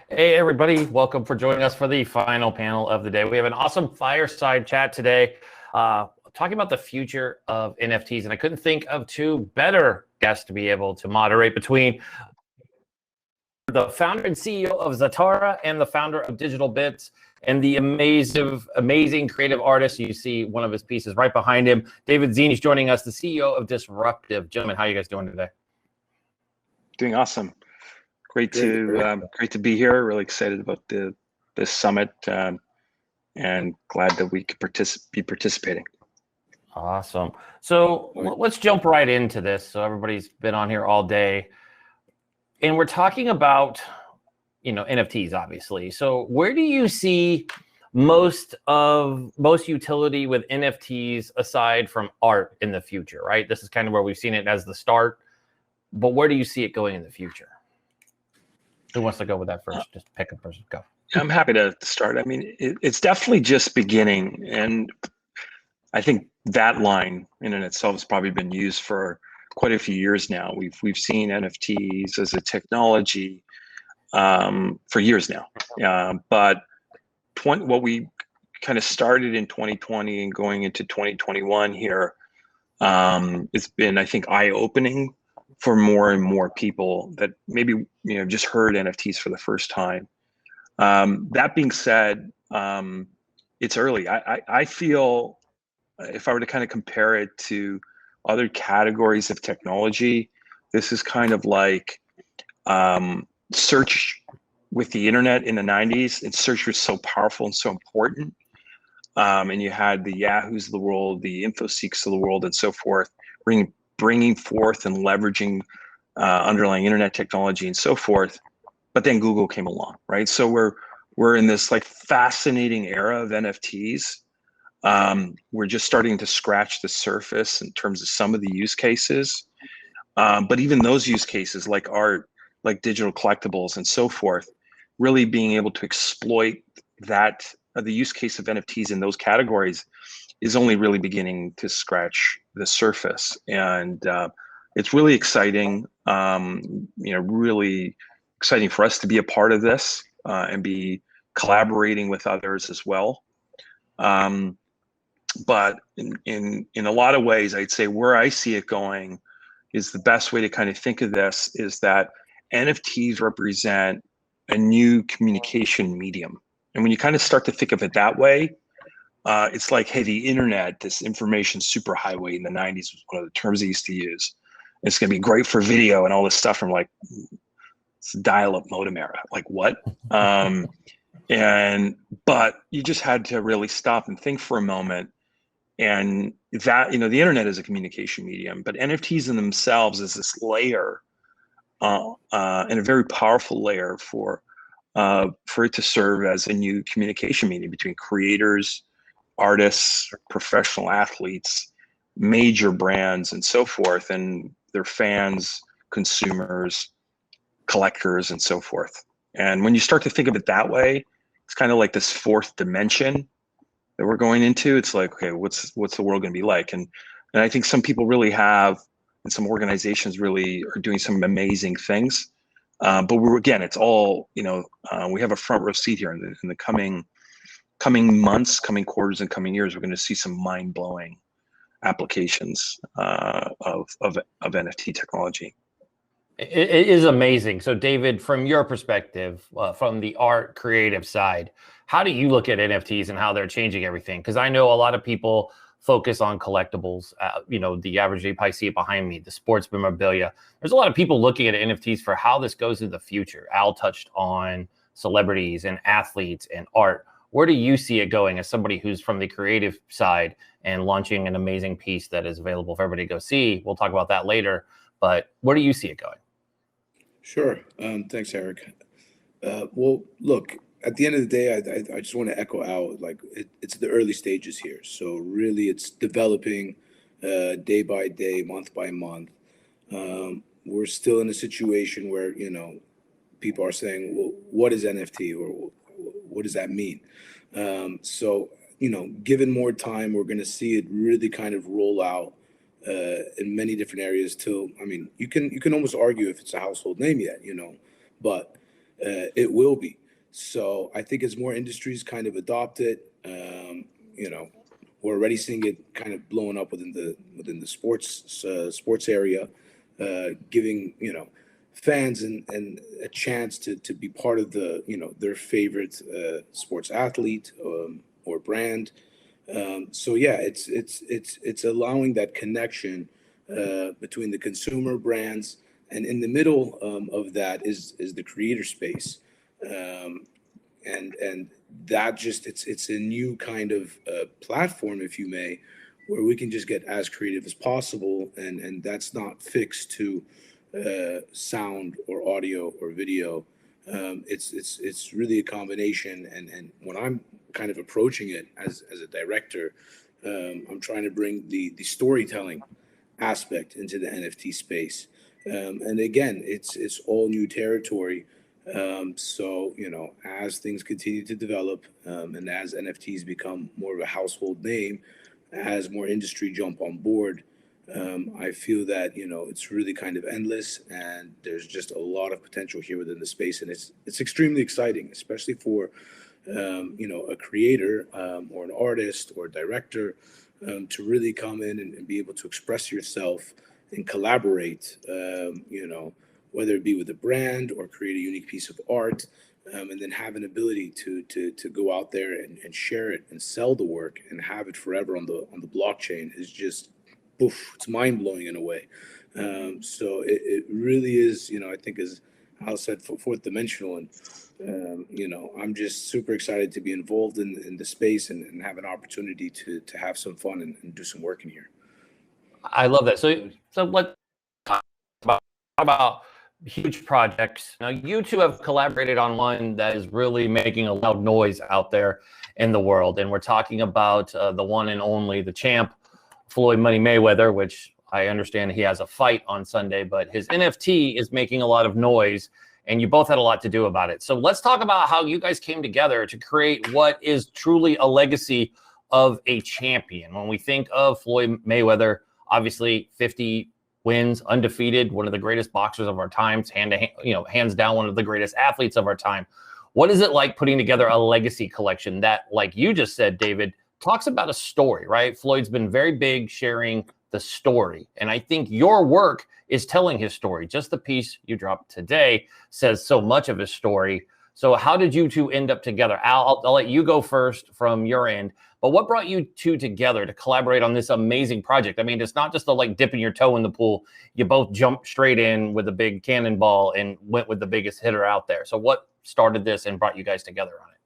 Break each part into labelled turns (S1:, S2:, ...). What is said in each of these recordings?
S1: Hey, everybody. Welcome for joining us for the final panel of the day. We have an awesome fireside chat today, talking about the future of NFTs. And I couldn't think of two better guests to be able to moderate between the founder and CEO of Zytara and the founder of DigitalBits and the amazing creative artist. You see one of his pieces right behind him. David Zennie is joining us, the CEO of Disruptive. Gentlemen, how are you guys doing today?
S2: Doing awesome. Great to be here. Really excited about this summit, and glad that we could be participating.
S1: Awesome. So let's jump right into this. So everybody's been on here all day, and we're talking about NFTs, obviously. So where do you see most utility with NFTs aside from art in the future? Right. This is kind of where we've seen it as the start, but where do you see it going in the future? Who wants to go with that first? Just pick a person. Go.
S2: I'm happy to start. I mean, it's definitely just beginning, and I think that line in and itself has probably been used for quite a few years now. We've seen NFTs as a technology for years now, but what we kind of started in 2020 and going into 2021 here, it's been, I think, eye-opening for more and more people that maybe just heard NFTs for the first time. That being said, it's early. I feel if I were to kind of compare it to other categories of technology, this is kind of like search with the internet in the 90s. And search was so powerful and so important. And you had the Yahoos of the world, the InfoSeeks of the world, and so forth, bringing forth and leveraging underlying internet technology and so forth. But then Google came along, right? So we're in this like fascinating era of NFTs. We're just starting to scratch the surface in terms of some of the use cases. But even those use cases like art, like digital collectibles and so forth, really being able to exploit that, the use case of NFTs in those categories is only really beginning to scratch the surface. And it's really exciting, really exciting for us to be a part of this and be collaborating with others as well. But in a lot of ways, I'd say where I see it going is the best way to kind of think of this is that NFTs represent a new communication medium. And when you kind of start to think of it that way, it's like, hey, the internet, this information superhighway in the 90s was one of the terms they used to use. It's going to be great for video and all this stuff. I'm like, it's dial-up modem era. Like what? But you just had to really stop and think for a moment. And that, the internet is a communication medium, but NFTs in themselves is this layer, and a very powerful layer for it to serve as a new communication medium between creators, artists, professional athletes, major brands, and so forth, and their fans, consumers, collectors, and so forth. And when you start to think of it that way, it's kind of like this fourth dimension that we're going into. It's like, okay, what's the world going to be like? And I think some people really have, and some organizations really are doing some amazing things. But it's all, we have a front row seat here in the coming months, coming quarters, and coming years. We're going to see some mind-blowing applications of NFT technology.
S1: It is amazing. So David, from your perspective, from the art creative side, how do you look at NFTs and how they're changing everything? Because I know a lot of people focus on collectibles. The average, you probably see it behind me, the sports memorabilia. There's a lot of people looking at NFTs for how this goes in the future. Al touched on celebrities and athletes and art. Where do you see it going as somebody who's from the creative side and launching an amazing piece that is available for everybody to go see? We'll talk about that later, but where do you see it going?
S3: Sure. Thanks, Eric. Well, look, at the end of the day, I just want to echo out, like, it's the early stages here. So really it's developing day by day, month by month. We're still in a situation where, people are saying, well, what is NFT or what does that mean? So, given more time, we're going to see it really kind of roll out in many different areas till, you can almost argue if it's a household name yet, but it will be. So I think as more industries kind of adopt it, we're already seeing it kind of blowing up within the sports area, giving fans and a chance to be part of their favorite sports athlete or brand. So yeah, it's allowing that connection between the consumer brands, and in the middle of that is the creator space, and that just it's a new kind of platform, if you may, where we can just get as creative as possible, and that's not fixed to sound or audio or video. It's really a combination, and when I'm kind of approaching it as a director, I'm trying to bring the storytelling aspect into the NFT space, and again, it's all new territory. So as things continue to develop, and as NFTs become more of a household name, as more industry jump on board, I feel that it's really kind of endless, and there's just a lot of potential here within the space, and it's extremely exciting, especially for a creator or an artist or a director to really come in and be able to express yourself and collaborate, whether it be with a brand or create a unique piece of art, and then have an ability to go out there and share it and sell the work and have it forever on the blockchain is just poof, it's mind blowing in a way. So it really is, I think, as Al said, fourth dimensional, and I'm just super excited to be involved in the space and have an opportunity to have some fun and do some work in here.
S1: I love that. So let's talk about huge projects. Now, you two have collaborated on one that is really making a loud noise out there in the world, and we're talking about the one and only, the champ, Floyd Money Mayweather, which I understand he has a fight on Sunday, but his NFT is making a lot of noise, and you both had a lot to do about it. So let's talk about how you guys came together to create what is truly a legacy of a champion. When we think of Floyd Mayweather, obviously 50 wins, undefeated, one of the greatest boxers of our times, hands down one of the greatest athletes of our time. What is it like putting together a legacy collection that, like you just said, David, talks about a story, right? Floyd's been very big sharing the story, and I think your work is telling his story. Just the piece you dropped today says so much of his story. So how did you two end up together? Al, I'll let you go first from your end, but what brought you two together to collaborate on this amazing project? I mean, it's not just like dipping your toe in the pool. You both jumped straight in with a big cannonball and went with the biggest hitter out there. So what started this and brought you guys together on it?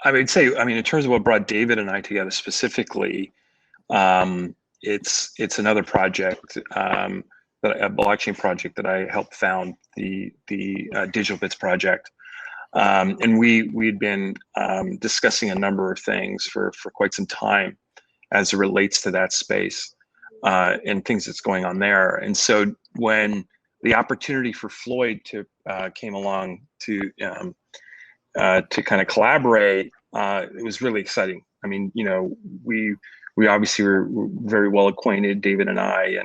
S2: I would say, in terms of what brought David and I together specifically, it's another project, a blockchain project that I helped found, the DigitalBits project, and we'd been discussing a number of things for quite some time as it relates to that space and things that's going on there. And so when the opportunity for Floyd to came along to kind of collaborate, it was really exciting. I mean, we obviously were very well acquainted, David and I,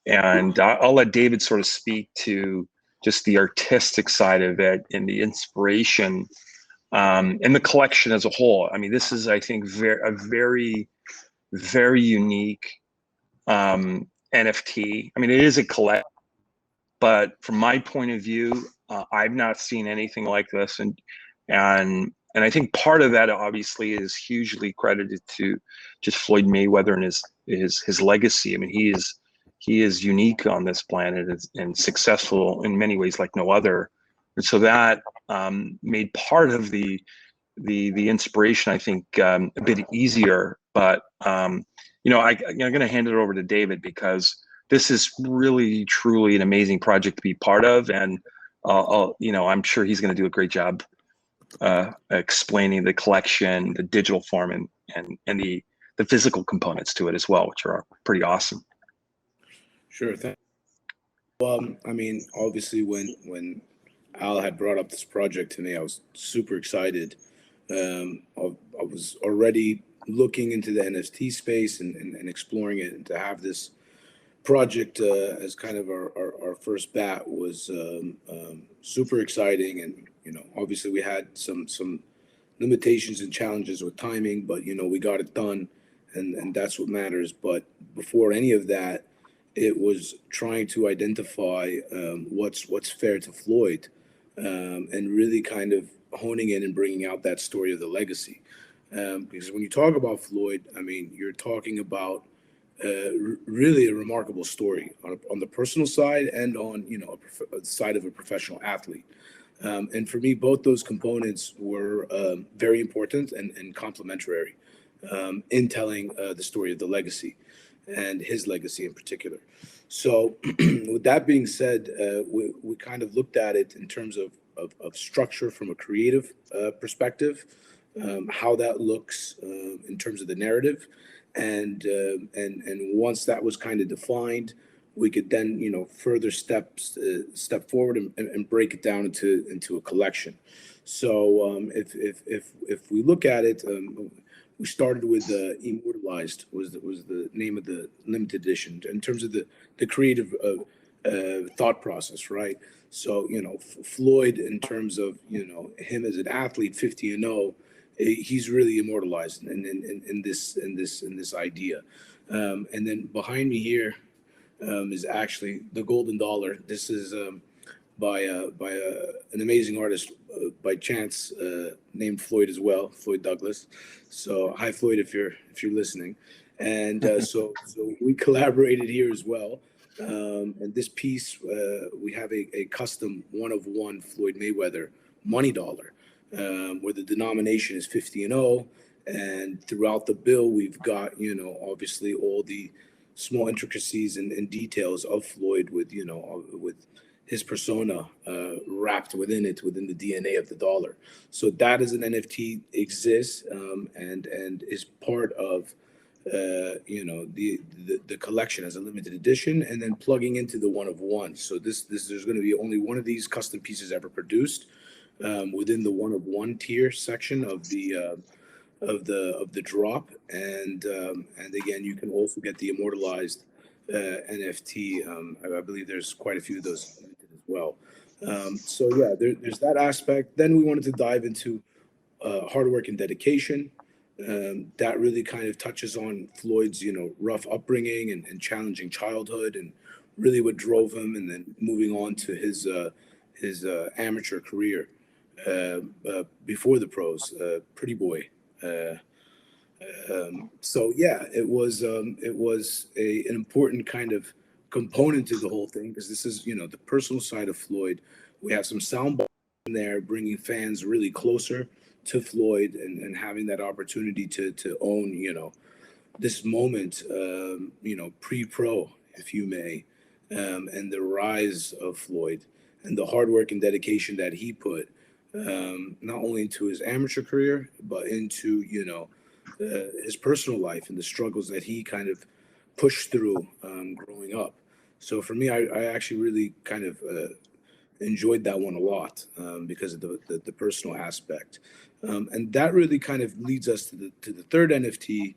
S2: and I'll let David sort of speak to just the artistic side of it and the inspiration and the collection as a whole. I mean, this is, I think, a very, very unique NFT. I mean, it is a collect, but from my point of view, I've not seen anything like this, and I think part of that obviously is hugely credited to just Floyd Mayweather and his legacy. I mean, he is unique on this planet and successful in many ways like no other, and so that made part of the inspiration, I think, a bit easier. But I'm going to hand it over to David, because this is really truly an amazing project to be part of, and I'm sure he's going to do a great job explaining the collection, the digital form, and the physical components to it as well, which are pretty awesome.
S3: Sure. Well, I mean, obviously, when Al had brought up this project to me, I was super excited. I was already looking into the NFT space and exploring it, and to have this project as kind of our first bat was super exciting, and obviously we had some limitations and challenges with timing, but we got it done, and that's what matters. But before any of that, it was trying to identify what's fair to Floyd, and really kind of honing in and bringing out that story of the legacy. Because when you talk about Floyd, I mean, you're talking about really a remarkable story on the personal side and on a side of a professional athlete. And for me, both those components were very important and complementary in telling the story of the legacy and his legacy in particular. So with that being said, we kind of looked at it in terms of structure from a creative perspective, how that looks in terms of the narrative. And once that was kind of defined, we could then further step forward and break it down into a collection. So if we look at it, we started with Immortalized was the name of the limited edition in terms of the creative thought process, right? So Floyd, in terms of him as an athlete, 50-0, he's really immortalized in this idea. And then behind me here is actually the Golden Dollar. This is by an amazing artist by chance named Floyd as well, Floyd Douglas. So hi Floyd, if you're listening. And so we collaborated here as well. And this piece, we have a custom 1 of 1 Floyd Mayweather money dollar, where the denomination is 50-0. And throughout the bill, we've got, obviously all the small intricacies and details of Floyd with his persona wrapped within it, within the DNA of the dollar. So that is an NFT, exists, and is part of the collection as a limited edition, and then plugging into the 1 of 1. So this there's going to be only one of these custom pieces ever produced within the 1 of 1 tier section of the drop, and again, you can also get the immortalized NFT. I believe there's quite a few of those as well. So yeah, there's that aspect. Then we wanted to dive into hard work and dedication. That really kind of touches on Floyd's rough upbringing and challenging childhood, and really what drove him, and then moving on to his amateur career before the pros, Pretty Boy. So yeah, it was an important kind of component to the whole thing, because this is the personal side of Floyd. We have some sound in there, bringing fans really closer to Floyd, and having that opportunity to own this moment, pre-pro, if you may, and the rise of Floyd and the hard work and dedication that he put, not only into his amateur career, but into his personal life and the struggles that he kind of pushed through growing up. So for me, I actually really kind of enjoyed that one a lot because of the personal aspect, and that really kind of leads us to the third NFT.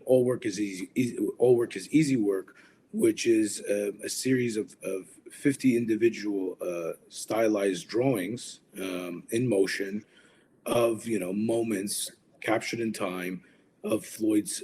S3: All work is easy. All work is easy work, which is a series of 50 individual stylized drawings in motion of moments captured in time of Floyd's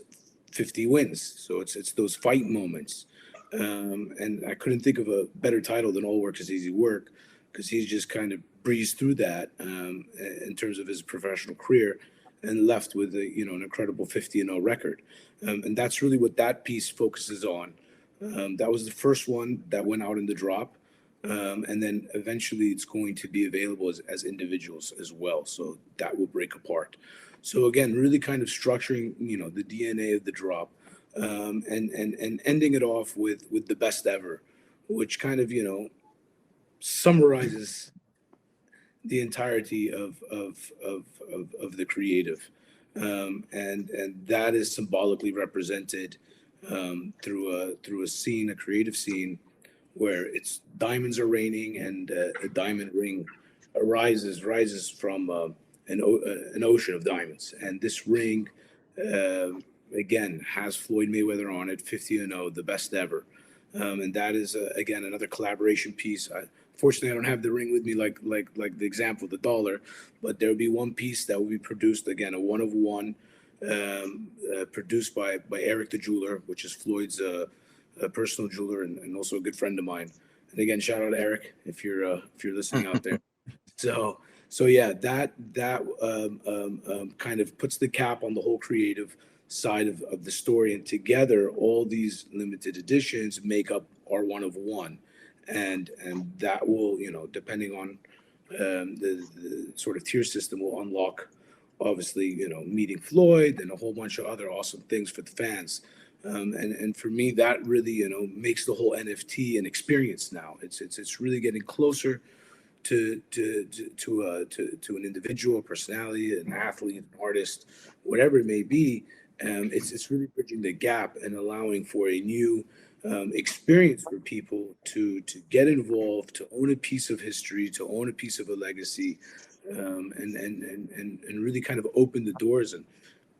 S3: 50 wins. So it's those fight moments. And I couldn't think of a better title than All Work is Easy Work, because he's just kind of breezed through that in terms of his professional career, and left with an incredible 50-0 record. And that's really what that piece focuses on. That was the first one that went out in the drop. And then eventually it's going to be available as individuals as well. So that will break apart. So again, really kind of structuring, the DNA of the drop, and ending it off with the best ever, which kind of, summarizes the entirety of the creative. And that is symbolically represented through a scene, a creative scene, where it's diamonds are raining, and a diamond ring rises from an ocean of diamonds. And this ring, again, has Floyd Mayweather on it, 50-0, the best ever. And that is again another collaboration piece. Fortunately, I don't have the ring with me like the example of the dollar, but there will be one piece that will be produced again, a one of one, produced by Eric the jeweler, which is Floyd's a personal jeweler and also a good friend of mine. And again, shout out to Eric if you're listening out there. So yeah, that kind of puts the cap on the whole creative side of the story, and together all these limited editions make up our one of one, and that will, depending on the sort of tier system, will unlock obviously, meeting Floyd and a whole bunch of other awesome things for the fans. And for me, that really, makes the whole NFT an experience now. It's really getting closer to an individual, personality, an athlete, an artist, whatever it may be. It's really bridging the gap and allowing for a new experience for people to get involved, to own a piece of history, to own a piece of a legacy, and really kind of open the doors and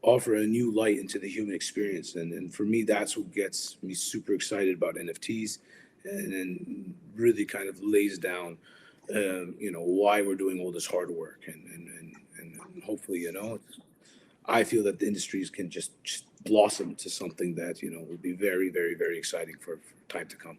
S3: offer a new light into the human experience. And for me, that's what gets me super excited about NFTs, and then really kind of lays down, why we're doing all this hard work. And hopefully, I feel that the industries can just blossom to something that, will be very, very, very exciting for time to come.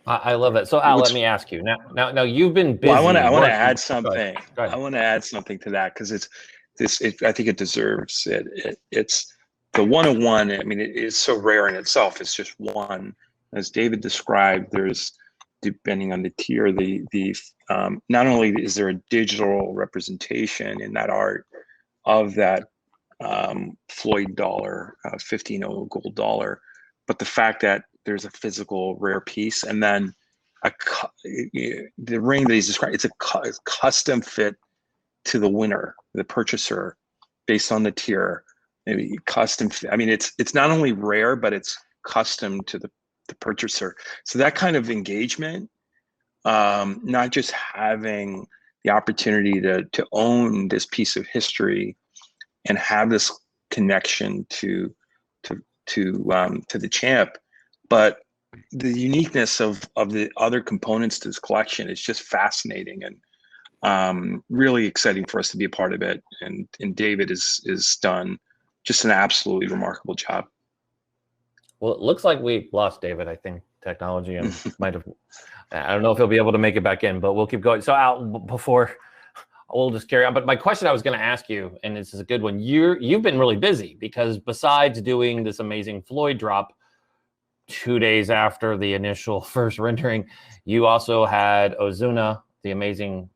S1: I love it. So Al, let me ask you now you've been busy.
S2: Well, I want to add
S1: Go
S2: something.
S1: ahead.
S2: I want to add something to that because I think it deserves it. It's the one-on-one. I mean, it is so rare in itself. It's just one, as David described. There's, depending on the tier, not only is there a digital representation in that art of that Floyd dollar, 15 gold dollar, but the fact that there's a physical rare piece, and then the ring that he's described, it's a custom fit to the winner, the purchaser, based on the tier. Maybe custom fit. I mean, it's not only rare, but it's custom to the purchaser. So that kind of engagement, not just having the opportunity to own this piece of history and have this connection to the champ, but the uniqueness of the other components to this collection is just fascinating and really exciting for us to be a part of it. And David is done just an absolutely remarkable job.
S1: Well, it looks like we lost David. I think technology and might have. I don't know if he'll be able to make it back in, but we'll keep going. So Al, before we'll just carry on. But my question I was going to ask you, and this is a good one. You've been really busy because besides doing this amazing Floyd drop 2 days after the initial first rendering, you also had Ozuna, the amazing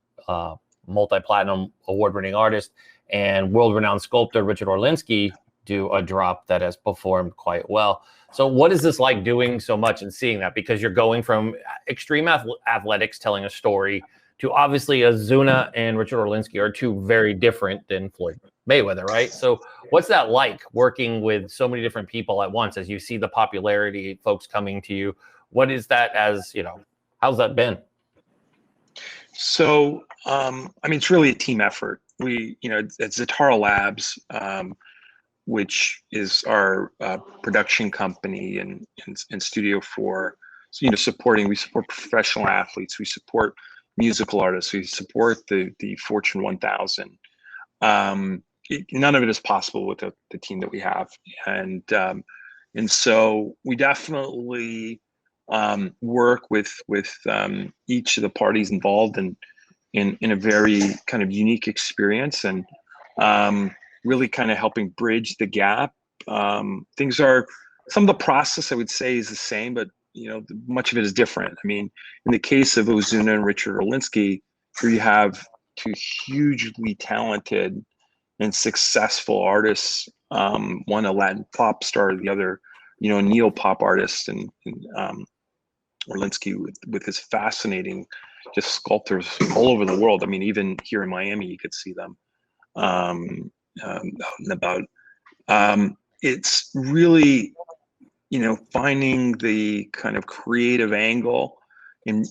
S1: multi-platinum award-winning artist, and world-renowned sculptor Richard Orlinski do a drop that has performed quite well. So what is this like doing so much and seeing that? Because you're going from extreme athletics telling a story to obviously Ozuna and Richard Orlinski are two very different than Floyd Mayweather, right? So what's that like working with so many different people at once as you see the popularity, folks coming to you? What is that how's that been?
S2: So, I mean, it's really a team effort. We, at Zytara Labs, which is our production company and studio for, we support professional athletes, we support musical artists, we support the Fortune 1000. None of it is possible with the team that we have, and so we definitely work with each of the parties involved in a very kind of unique experience, and really kind of helping bridge the gap. Some of the process I would say is the same, but much of it is different. I mean, in the case of Ozuna and Richard Orlinski, here you have two hugely talented and successful artists. One a Latin pop star, the other, a neo-pop artist, and Orlinski with his fascinating just sculptors all over the world. I mean, even here in Miami, you could see them out and about. It's really, finding the kind of creative angle in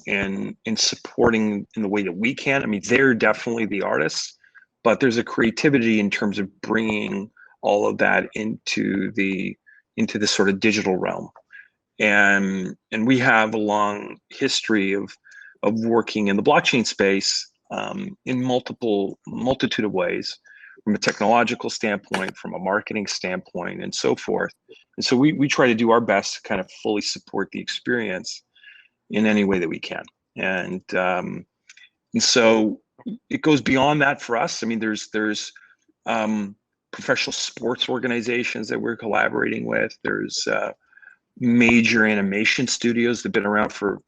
S2: supporting in the way that we can. I mean, they're definitely the artists, but there's a creativity in terms of bringing all of that into the sort of digital realm. and we have a long history of working in the blockchain space in multitude of ways, from a technological standpoint, from a marketing standpoint, and so forth. And so we try to do our best to kind of fully support the experience in any way that we can. And so it goes beyond that for us. I mean, there's professional sports organizations that we're collaborating with. There's major animation studios that have been around for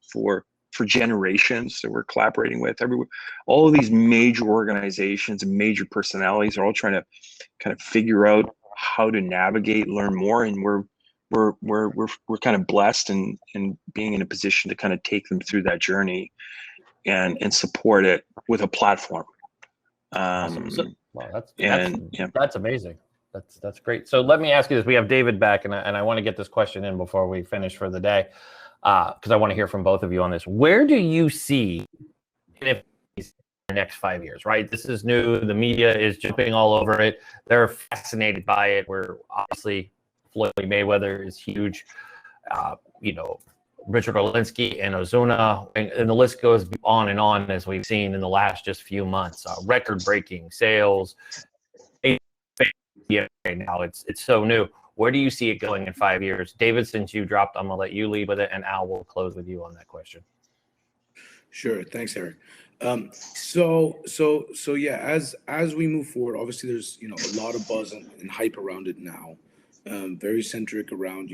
S2: generations that we're collaborating with. All of these major organizations and major personalities are all trying to kind of figure out how to navigate, learn more, and we're kind of blessed and being in a position to kind of take them through that journey and support it with a platform.
S1: Awesome. Wow,
S2: yeah,
S1: that's amazing. That's great. So let me ask you this: we have David back, and I want to get this question in before we finish for the day, because I want to hear from both of you on this. Where do you see NFTs in the next 5 years? Right, this is new. The media is jumping all over it. They're fascinated by it. We're obviously Floyd Mayweather is huge. Richard Olinsky and Ozuna, and the list goes on and on, as we've seen in the last just few months. Record-breaking sales. Now it's so new. Where do you see it going in 5 years? David, since you dropped, I'm gonna let you lead with it, and Al will close with you on that question.
S3: Sure. Thanks, Eric. So yeah, as we move forward, obviously there's a lot of buzz and hype around it now. Very centric around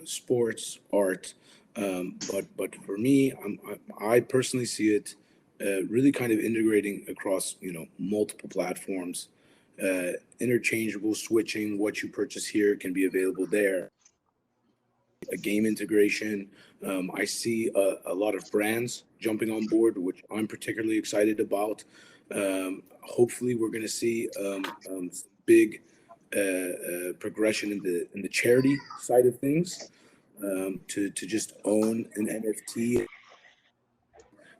S3: sports, art. But for me, I personally see it really kind of integrating across multiple platforms. Interchangeable switching, what you purchase here can be available there. A game integration. I see a lot of brands jumping on board, which I'm particularly excited about. Hopefully, we're going to see big progression in the charity side of things. To just own an NFT,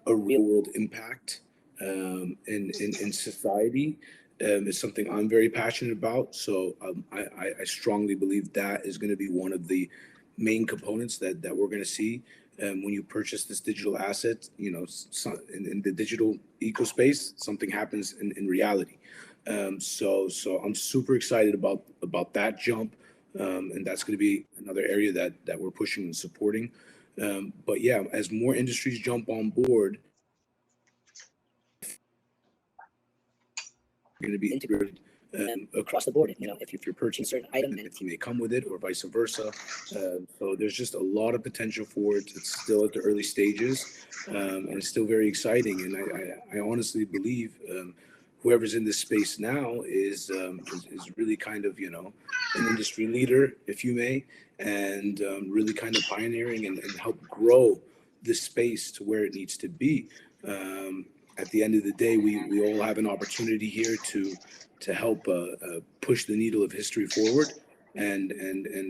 S3: a real world impact in society. Is something I'm very passionate about. So I strongly believe that is going to be one of the main components that we're going to see when you purchase this digital asset. In the digital eco space, something happens in reality. So I'm super excited about that jump, and that's going to be another area that we're pushing and supporting. But yeah, as more industries jump on board, going to be integrated across the board. If you're purchasing certain items, NFT may come with it, or vice versa. So there's just a lot of potential for it. It's still at the early stages, and it's still very exciting. And I honestly believe whoever's in this space now is really kind of an industry leader, if you may, and really kind of pioneering and help grow this space to where it needs to be. At the end of the day, we all have an opportunity here to help push the needle of history forward and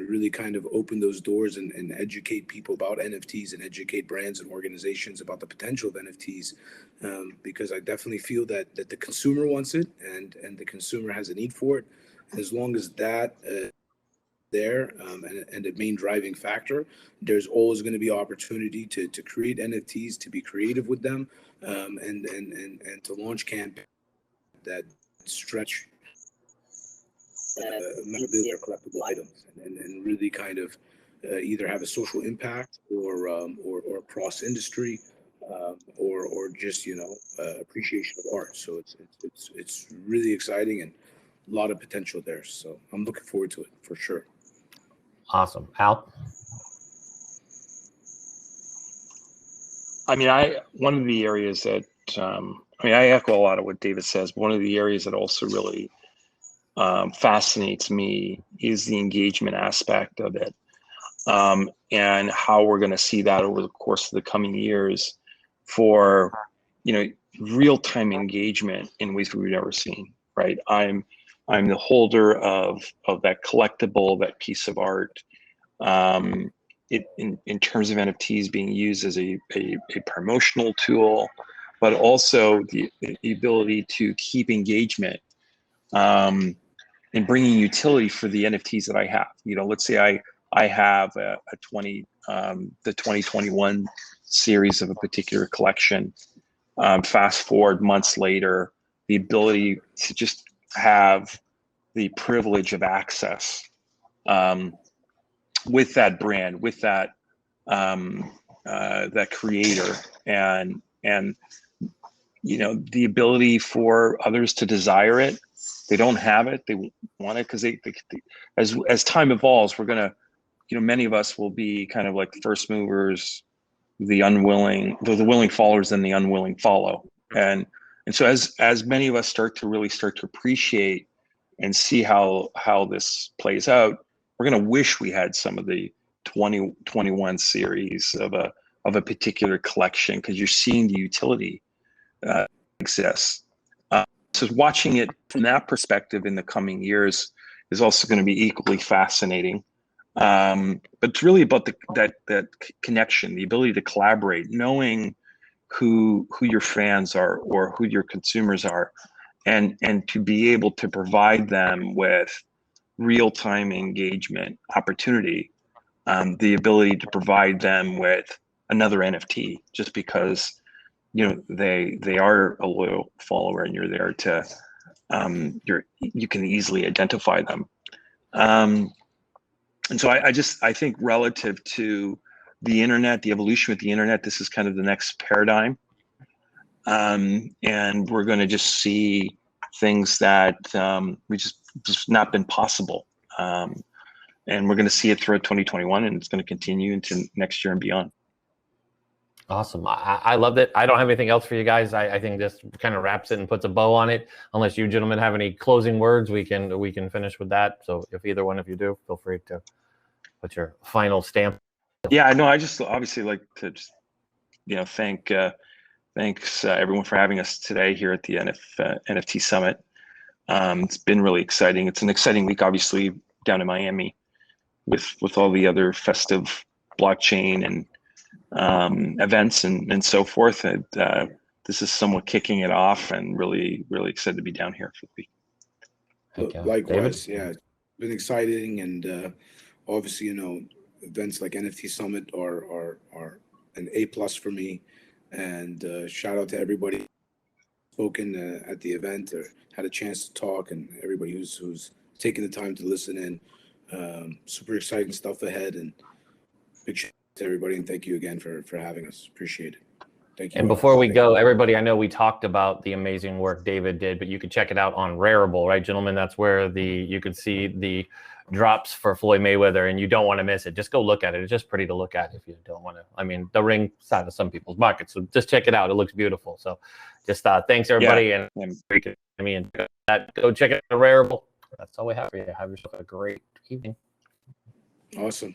S3: really kind of open those doors and educate people about NFTs and educate brands and organizations about the potential of NFTs, because I definitely feel that the consumer wants it and the consumer has a need for it. And as long as that there and the main driving factor, there's always going to be opportunity to create NFTs, to be creative with them, and to launch campaigns that stretch memorabilia or collectible items and really kind of either have a social impact or cross industry, or just appreciation of art. So it's really exciting and a lot of potential there. So I'm looking forward to it for sure.
S1: Awesome. Al?
S2: I mean, one of the areas that, I echo a lot of what David says, but one of the areas that also really fascinates me is the engagement aspect of it, and how we're going to see that over the course of the coming years for, real-time engagement in ways we've never seen, right? I'm the holder of that collectible, that piece of art. In terms of NFTs being used as a promotional tool, but also the ability to keep engagement and bringing utility for the NFTs that I have. Let's say I have a the 2021 series of a particular collection. Fast forward months later, the ability to just have the privilege of access with that brand, with that that creator, and the ability for others to desire it. They don't have it, they want it, because they as time evolves, we're gonna, many of us will be kind of like first movers, the willing followers, and the unwilling follow. And so as many of us start to appreciate and see how this plays out, we're going to wish we had some of the 2021 series of a particular collection, because you're seeing the utility exists. So watching it from that perspective in the coming years is also going to be equally fascinating. But it's really about that connection, the ability to collaborate, knowing who your fans are or who your consumers are, and to be able to provide them with real-time engagement opportunity, the ability to provide them with another NFT just because they are a loyal follower and you're there to you can easily identify them. And so I think relative to the internet, the evolution with the internet, this is kind of the next paradigm. And we're going to just see things that we just not been possible. And we're going to see it throughout 2021, and it's going to continue into next year and beyond.
S1: Awesome. I loved it. I don't have anything else for you guys. I think this kind of wraps it and puts a bow on it. Unless you gentlemen have any closing words, we can finish with that. So if either one of you do, feel free to put your final stamp.
S2: Yeah, I know. I just obviously like to just, thanks everyone for having us today here at the NFT Summit. It's been really exciting. It's an exciting week, obviously, down in Miami with all the other festive blockchain and events and so forth. And this is somewhat kicking it off, and really, really excited to be down here for the week.
S3: Likewise, David? Yeah, it's been exciting, and obviously, events like NFT Summit are an A+ for me. And shout out to everybody spoken at the event or had a chance to talk, and everybody who's taking the time to listen in. Super exciting stuff ahead, and big shout out to everybody, and thank you again for having us. Appreciate it. Thank you.
S1: And before we go, everybody, I know we talked about the amazing work David did, but you can check it out on Rarible, right, gentlemen? That's where you can see the drops for Floyd Mayweather, and you don't want to miss it. Just go look at it. It's just pretty to look at if you don't want to. I mean, the ring side of some people's buckets. So just check it out. It looks beautiful. So just thanks everybody,
S2: Yeah.
S1: and go check out the Rarible. That's all we have for you. Have yourself a great evening.
S3: Awesome.